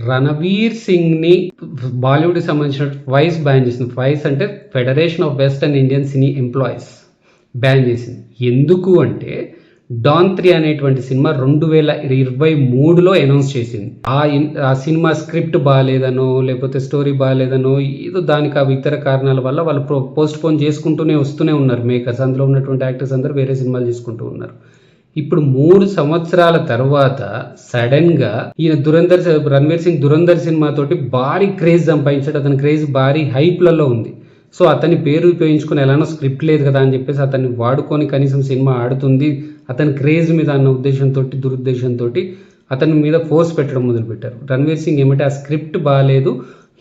రణవీర్ సింగ్ని బాలీవుడ్కి సంబంధించిన vice ban చేసింది. Vice అంటే federation of western Indian cine employees ban చేసింది. ఎందుకు అంటే డాన్ 3 అనేటువంటి సినిమా 2023లో అనౌన్స్ చేసింది. ఆ సినిమా స్క్రిప్ట్ బాగాలేదనో లేకపోతే స్టోరీ బాగాలేదనో ఏదో దానికి ఇతర కారణాల వల్ల వాళ్ళు పోస్ట్ పోన్ చేసుకుంటూనే వస్తూనే ఉన్నారు. మేకర్స్, అందులో ఉన్నటువంటి యాక్టర్స్ అందరూ వేరే సినిమాలు చేసుకుంటూ ఉన్నారు. ఇప్పుడు 3 సంవత్సరాల తర్వాత సడన్ గా ఈయన రణవీర్ సింగ్ దురంధర్ సినిమా తోటి భారీ క్రేజ్ సంపాదించాడు. అతని క్రేజ్ భారీ హైప్లలో ఉంది. సో అతని పేరు ఉపయోగించుకుని ఎలానో స్క్రిప్ట్ లేదు కదా అని చెప్పేసి అతన్ని వాడుకొని కనీసం సినిమా ఆడుతుంది అతని క్రేజ్ మీద అన్న ఉద్దేశంతో దురుద్దేశంతో అతని మీద ఫోర్స్ పెట్టడం మొదలుపెట్టారు. రణవీర్ సింగ్ ఏమంటే ఆ స్క్రిప్ట్ బాగాలేదు,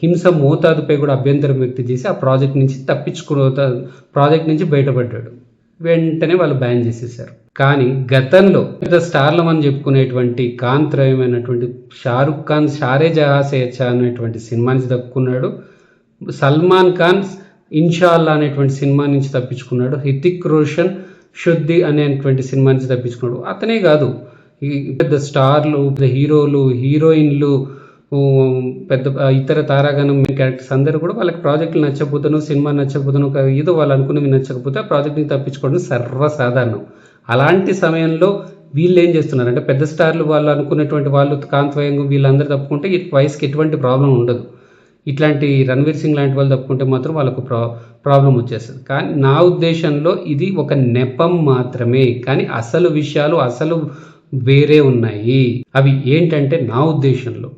హింస మోతాదుపై కూడా అభ్యంతరం వ్యక్తం చేసి ఆ ప్రాజెక్ట్ నుంచి బయటపడ్డాడు. వెంటనే వాళ్ళు బ్యాన్ చేసేసారు. కానీ గతంలో పెద్ద స్టార్లం అని చెప్పుకునేటువంటి కాంత్రయమైనటువంటి షారుఖ్ ఖాన్ షారే జహాసే అచ్చా అనేటువంటి సినిమా నుంచి తప్పుకున్నాడు. సల్మాన్ ఖాన్ ఇన్షాల్లా అనేటువంటి సినిమా నుంచి తప్పించుకున్నాడు. హృతిక్ రోషన్ శుద్ధి అనేటువంటి సినిమా నుంచి తప్పించుకున్నాడు. అతనే కాదు, ఈ పెద్ద స్టార్లు, పెద్ద హీరోలు, హీరోయిన్లు, పెద్ద ఇతర తారాగణం క్యారెక్టర్స్ అందరూ కూడా వాళ్ళకి ప్రాజెక్టులు నచ్చకపోతాను, సినిమా నచ్చకపోతాను, ఏదో వాళ్ళు అనుకున్నవి నచ్చకపోతే ఆ ప్రాజెక్ట్ని తప్పించుకోవడం సర్వసాధారణం. అలాంటి సమయంలో వీళ్ళు ఏం చేస్తున్నారు అంటే పెద్ద స్టార్లు వాళ్ళు అనుకున్నటువంటి వాళ్ళు కాంతవయంగా వీళ్ళందరూ తప్పుకుంటే ఈ వయసుకి ఎటువంటి ప్రాబ్లం ఉండదు. ఇట్లాంటి రణవీర్ సింగ్ లాంటి వాళ్ళు తప్పుకుంటే మాత్రం వాళ్ళకు ప్రాబ్లం వచ్చేస్తుంది. కానీ నా ఉద్దేశంలో ఇది ఒక నెపం మాత్రమే, కానీ అసలు విషయాలు అసలు వేరే ఉన్నాయి. అవి ఏంటంటే నా ఉద్దేశంలో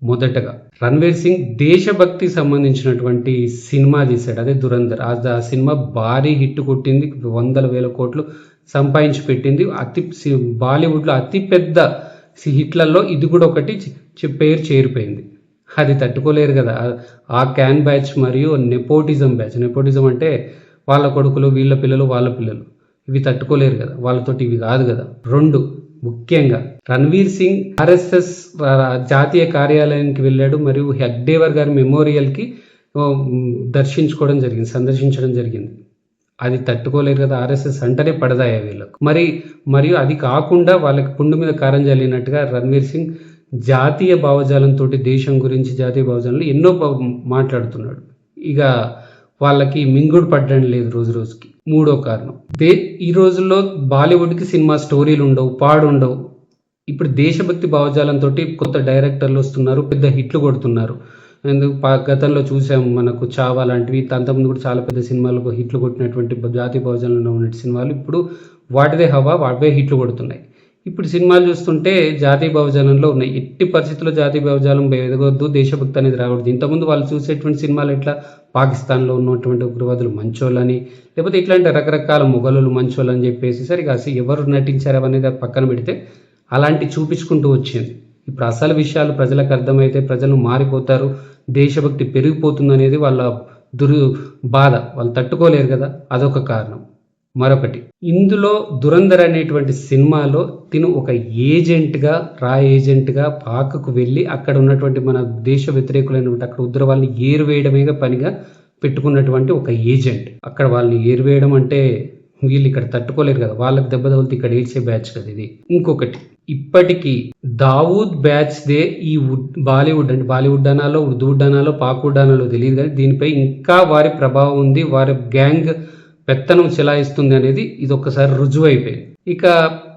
మొదటగా రణవీర్ సింగ్ దేశభక్తి సంబంధించినటువంటి సినిమా తీశాడు, అదే దురంధర్. ఆ సినిమా భారీ హిట్ కొట్టింది, 100,000 కోట్లు సంపాదించి పెట్టింది. బాలీవుడ్లో అతిపెద్ద హిట్లలో ఇది కూడా ఒకటి పేరు చేరిపోయింది. అది తట్టుకోలేరు కదా ఆ క్యాన్ బ్యాచ్ మరియు నెపోటిజం బ్యాచ్. నెపోటిజం అంటే వాళ్ళ కొడుకులు, వీళ్ళ పిల్లలు, వాళ్ళ పిల్లలు, ఇవి తట్టుకోలేరు కదా, వాళ్ళతోటి ఇవి కాదు కదా. 2 ముఖ్యంగా రణవీర్ సింగ్ ఆర్ఎస్ఎస్ జాతీయ కార్యాలయానికి వెళ్ళాడు మరియు హెగ్డేవర్ గారి మెమోరియల్కి సందర్శించడం జరిగింది. అది తట్టుకోలేరు కదా, ఆర్ఎస్ఎస్ అంటేనే పడదాయా వీళ్ళకు. మరియు అది కాకుండా వాళ్ళకి పుండు మీద కారం జల్లినట్టుగా రణవీర్ సింగ్ జాతీయ భావజాలంతో దేశం గురించి జాతీయ భావజాలంలో ఎన్నో మాట్లాడుతున్నాడు. ఇక వాళ్ళకి మింగుడు పడ్డం లేదు రోజు రోజుకి. 3వ కారణం, ఈ రోజుల్లో బాలీవుడ్కి సినిమా స్టోరీలు ఉండవు, పాడుండవు. ఇప్పుడు దేశభక్తి భావజాలంతో కొత్త డైరెక్టర్లు వస్తున్నారు, పెద్ద హిట్లు కొడుతున్నారు. గతంలో చూసాం మనకు చావా లాంటివి, అంతకుముందు కూడా చాలా పెద్ద సినిమాలు హిట్లు కొట్టినటువంటి జాతీయ భావజాలంలో ఉన్న సినిమాలు ఇప్పుడు వాటిదే హవా, వాటివే హిట్లు కొడుతున్నాయి. ఇప్పుడు సినిమాలు చూస్తుంటే జాతీయ భావజాలంలో ఉన్నాయి. ఎట్టి పరిస్థితుల్లో జాతీయ భావజాలం ఎదగొద్దు, దేశభక్తి అనేది రాకూడదు. ఇంతకుముందు వాళ్ళు చూసేటువంటి సినిమాలు ఎట్లా పాకిస్తాన్లో ఉన్నటువంటి ఉగ్రవాదులు మంచోళ్ళని, లేకపోతే ఇట్లాంటి రకరకాల మొఘలులు మంచోళ్ళని చెప్పేసి సరిగా ఎవరు నటించారు అనేది పక్కన పెడితే అలాంటి చూపించుకుంటూ వచ్చింది. ఇప్పుడు అసలు విషయాలు ప్రజలకు అర్థమైతే ప్రజలు మారిపోతారు, దేశభక్తి పెరిగిపోతుంది అనేది వాళ్ళ బాధ. వాళ్ళు తట్టుకోలేరు కదా, అదొక కారణం. మరొకటి, ఇందులో దురంధర్ అనేటువంటి సినిమాలో తిను ఒక ఏజెంట్గా పాకకు వెళ్ళి అక్కడ ఉన్నటువంటి మన దేశ వ్యతిరేకులైనటువంటి అక్కడ ఉగ్రవాళ్ళని ఏరువేయడమే పనిగా పెట్టుకున్నటువంటి ఒక ఏజెంట్. అక్కడ వాళ్ళని ఏరువేయడం అంటే వీళ్ళు ఇక్కడ తట్టుకోలేరు కదా, వాళ్ళకి దెబ్బ తగిలితే ఇక్కడ ఏడ్చే బ్యాచ్ కదా ఇది. ఇంకొకటి, ఇప్పటికీ దావూద్ బ్యాచ్దే ఈ బాలీవుడ్ అనాలో, ఉర్దూవుడ్ అనాలో, పాక్వుడ్ అనాలో తెలియదు, కానీ దీనిపై ఇంకా వారి ప్రభావం ఉంది, వారి గ్యాంగ్ పెత్తనం చెలాయిస్తుంది అనేది ఇది ఒక్కసారి రుజువు అయిపోయింది. ఇక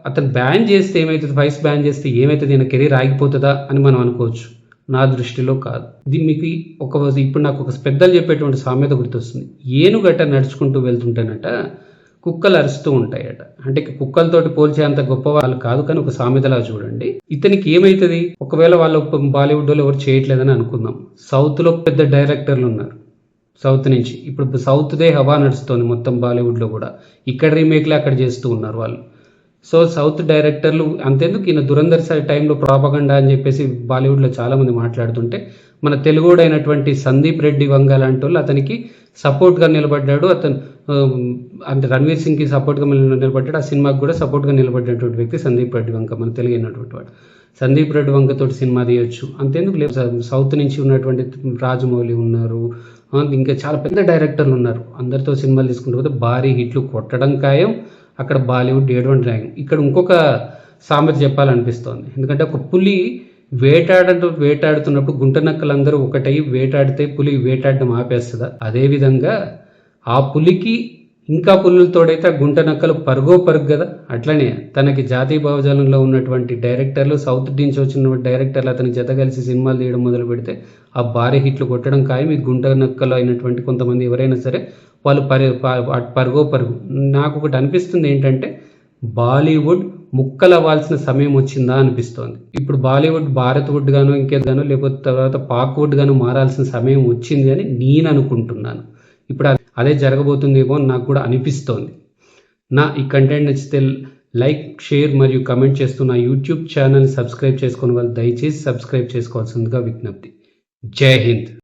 అతను బ్యాన్ చేస్తే ఏమవుతుంది, వైస్ బ్యాన్ చేస్తే ఏమవుతుంది, ఈయన కెరీర్ ఆగిపోతుందా అని మనం అనుకోవచ్చు. నా దృష్టిలో కాదు. మీకు ఇప్పుడు నాకు ఒక పెద్దలు చెప్పేటువంటి సామెత గుర్తొస్తుంది. ఏనుగట నడుచుకుంటూ వెళ్తుంటేనట కుక్కలు అరుస్తూ ఉంటాయట. అంటే కుక్కలతోటి పోల్చే అంత గొప్ప వాళ్ళు కాదు, కానీ ఒక సామెతలా చూడండి. ఇతనికి ఏమవుతుంది, ఒకవేళ వాళ్ళు బాలీవుడ్ లో ఎవరు చేయట్లేదని అనుకుందాం, సౌత్లో పెద్ద డైరెక్టర్లు ఉన్నారు, సౌత్ నుంచి. ఇప్పుడు సౌత్దే హవా నడుస్తుంది మొత్తం బాలీవుడ్లో కూడా. ఇక్కడ రీమేక్లే అక్కడ చేస్తూ ఉన్నారు వాళ్ళు. సో సౌత్ డైరెక్టర్లు అంతేందుకు, ఈయన దురంధర్ టైంలో ప్రాపగండా అని చెప్పేసి బాలీవుడ్లో చాలామంది మాట్లాడుతుంటే మన తెలుగుడైనటువంటి సందీప్ రెడ్డి వంగ లాంటి వాళ్ళు అతనికి సపోర్ట్గా నిలబడ్డాడు. అంటే రణవీర్ సింగ్కి సపోర్ట్గా నిలబడ్డాడు. ఆ సినిమాకి కూడా సపోర్ట్గా నిలబడ్డటువంటి వ్యక్తి సందీప్ రెడ్డి వంగ, మన తెలుగు అయినటువంటి వాడు. సందీప్ రెడ్డి వంగతో సినిమా తీయొచ్చు, అంతేందుకు లేదు, సౌత్ నుంచి ఉన్నటువంటి రాజమౌళి ఉన్నారు, ఇంకా చాలా పెద్ద డైరెక్టర్లు ఉన్నారు. అందరితో సినిమాలు తీసుకుంటూ పోతే భారీ హిట్లు కొట్టడం ఖాయం, అక్కడ బాలీవుడ్ ఏడవడం ఖాయం. ఇక్కడ ఇంకొక సామెత చెప్పాలనిపిస్తోంది. ఎందుకంటే ఒక పులి వేటాడుతున్నప్పుడు గుంట నక్కలందరూ ఒకటై వేటాడితే పులి వేటాడడం ఆపేస్తుందా? అదేవిధంగా ఆ పులికి ఇంకా పులులు తోడైతే ఆ గుంట నక్కలు పరుగు కదా. అట్లనే తనకి జాతీయ భావజాలంలో ఉన్నటువంటి డైరెక్టర్లు, సౌత్ నుంచి వచ్చిన డైరెక్టర్లు అతనికి జత కలిసి సినిమాలు తీయడం మొదలు పెడితే ఆ భారీ హిట్లు కొట్టడం ఖాయం. ఈ గుంట నక్కలు అయినటువంటి కొంతమంది ఎవరైనా సరే వాళ్ళు పరుగు. నాకు ఒకటి అనిపిస్తుంది ఏంటంటే, బాలీవుడ్ ముక్కలవ్వాల్సిన సమయం వచ్చిందా అనిపిస్తోంది. ఇప్పుడు బాలీవుడ్ భారత్వుడ్ గాను ఇంకేదో లేకపోతే తర్వాత పాక్వుడ్ గాను మారాల్సిన సమయం వచ్చింది అని నేను అనుకుంటున్నాను. ఇప్పుడు అదే జరగబోతుందేమో అని నాకు కూడా అనిపిస్తోంది. నా ఈ కంటెంట్ నచ్చితే లైక్, షేర్ మరియు కమెంట్ చేస్తూ నా యూట్యూబ్ ఛానల్ సబ్స్క్రైబ్ చేసుకునే వాళ్ళు దయచేసి సబ్స్క్రైబ్ చేసుకోవాల్సిందిగా విజ్ఞప్తి. జై హింద్.